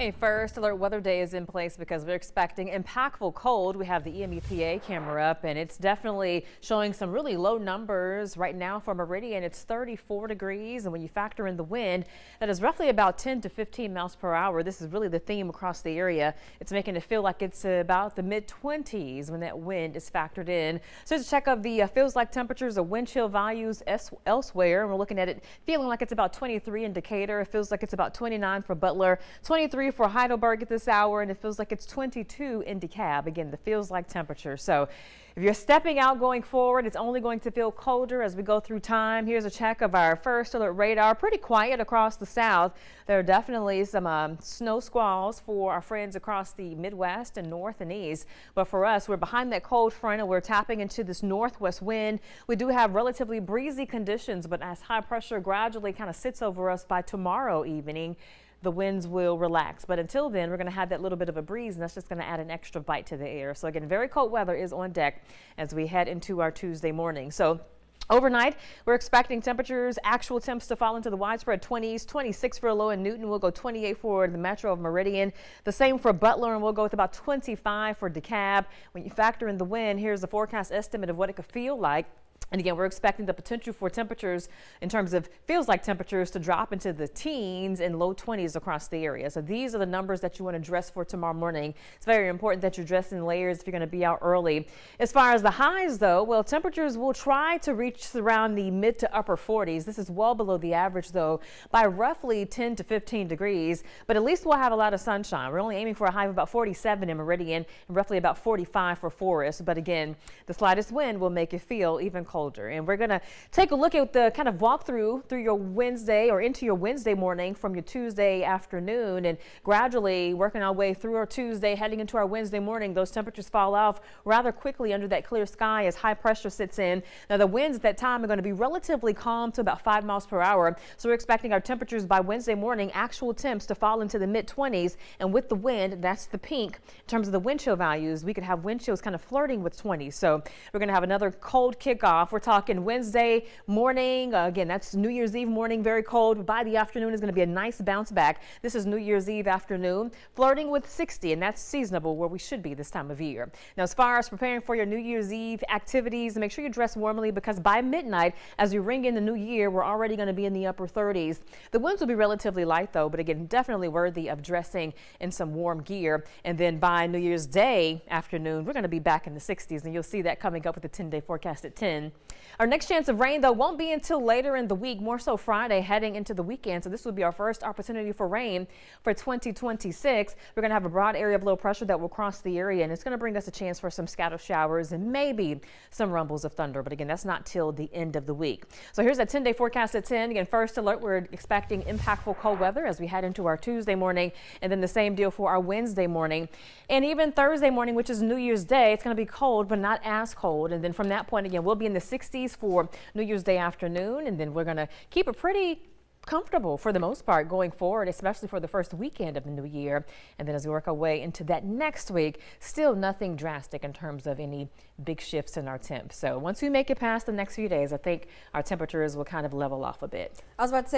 A first alert weather day is in place because we're expecting impactful cold. We have the EMEPA camera up and it's definitely showing some really low numbers right now for Meridian. It's 34 degrees, and when you factor in the wind, that is roughly about 10 to 15 miles per hour. This is really the theme across the area. It's making it feel like it's about the mid-20s when that wind is factored in. So it's a check of the feels like temperatures, the wind chill values elsewhere. We're looking at it feeling like it's about 23 in Decatur. It feels like it's about 29 for Butler, 23 for Heidelberg at this hour, and it feels like it's 22 in DeKalb. Again, the feels like temperature. So if you're stepping out going forward, it's only going to feel colder as we go through time. Here's a check of our first alert radar. Pretty quiet across the south. There are definitely some snow squalls for our friends across the Midwest and north and east. But for us, we're behind that cold front and we're tapping into this northwest wind. We do have relatively breezy conditions, but as high pressure gradually kind of sits over us by tomorrow evening, the winds will relax. But until then, we're going to have that little bit of a breeze, and that's just going to add an extra bite to the air. So again, very cold weather is on deck as we head into our Tuesday morning. So overnight, we're expecting temperatures, actual temps to fall into the widespread 20s, 26 for a low in Newton. We'll go 28 for the metro of Meridian. The same for Butler, and we'll go with about 25 for DeKalb. When you factor in the wind, here's the forecast estimate of what it could feel like. And again, we're expecting the potential for temperatures in terms of feels like temperatures to drop into the teens and low 20s across the area. So these are the numbers that you want to dress for tomorrow morning. It's very important that you dress in layers if you're going to be out early. As far as the highs, though, well, temperatures will try to reach around the mid to upper 40s. This is well below the average, though, by roughly 10 to 15 degrees. But at least we'll have a lot of sunshine. We're only aiming for a high of about 47 in Meridian and roughly about 45 for Forest. But again, the slightest wind will make it feel even colder. And we're going to take a look at the kind of walkthrough through your Wednesday or into your Wednesday morning from your Tuesday afternoon, and gradually working our way through our Tuesday, heading into our Wednesday morning. Those temperatures fall off rather quickly under that clear sky as high pressure sits in. Now the winds at that time are going to be relatively calm to about 5 miles per hour. So we're expecting our temperatures by Wednesday morning, actual temps to fall into the mid 20s. And with the wind, that's the pink. In terms of the wind chill values, we could have wind chills kind of flirting with 20. So we're going to have another cold kickoff. We're talking Wednesday morning. Again, that's New Year's Eve morning, very cold. By the afternoon is going to be a nice bounce back. This is New Year's Eve afternoon, flirting with 60, and that's seasonable where we should be this time of year. Now, as far as preparing for your New Year's Eve activities, make sure you dress warmly because by midnight, as we ring in the new year, we're already going to be in the upper 30s. The winds will be relatively light, though, but again, definitely worthy of dressing in some warm gear. And then by New Year's Day afternoon, we're going to be back in the 60s, and you'll see that coming up with the 10-day forecast at 10. Our next chance of rain, though, won't be until later in the week, more so Friday heading into the weekend. So this will be our first opportunity for rain for 2026. We're going to have a broad area of low pressure that will cross the area, and it's going to bring us a chance for some scattered showers and maybe some rumbles of thunder. But again, that's not till the end of the week. So here's that 10-day forecast at 10. Again, first alert, we're expecting impactful cold weather as we head into our Tuesday morning, and then the same deal for our Wednesday morning. And even Thursday morning, which is New Year's Day, it's going to be cold, but not as cold. And then from that point, again, we'll be in the 60s for New Year's Day afternoon, and then we're going to keep it pretty comfortable for the most part going forward, especially for the first weekend of the new year. And then as we work our way into that next week, still nothing drastic in terms of any big shifts in our temps. So once we make it past the next few days, I think our temperatures will kind of level off a bit. I was about to say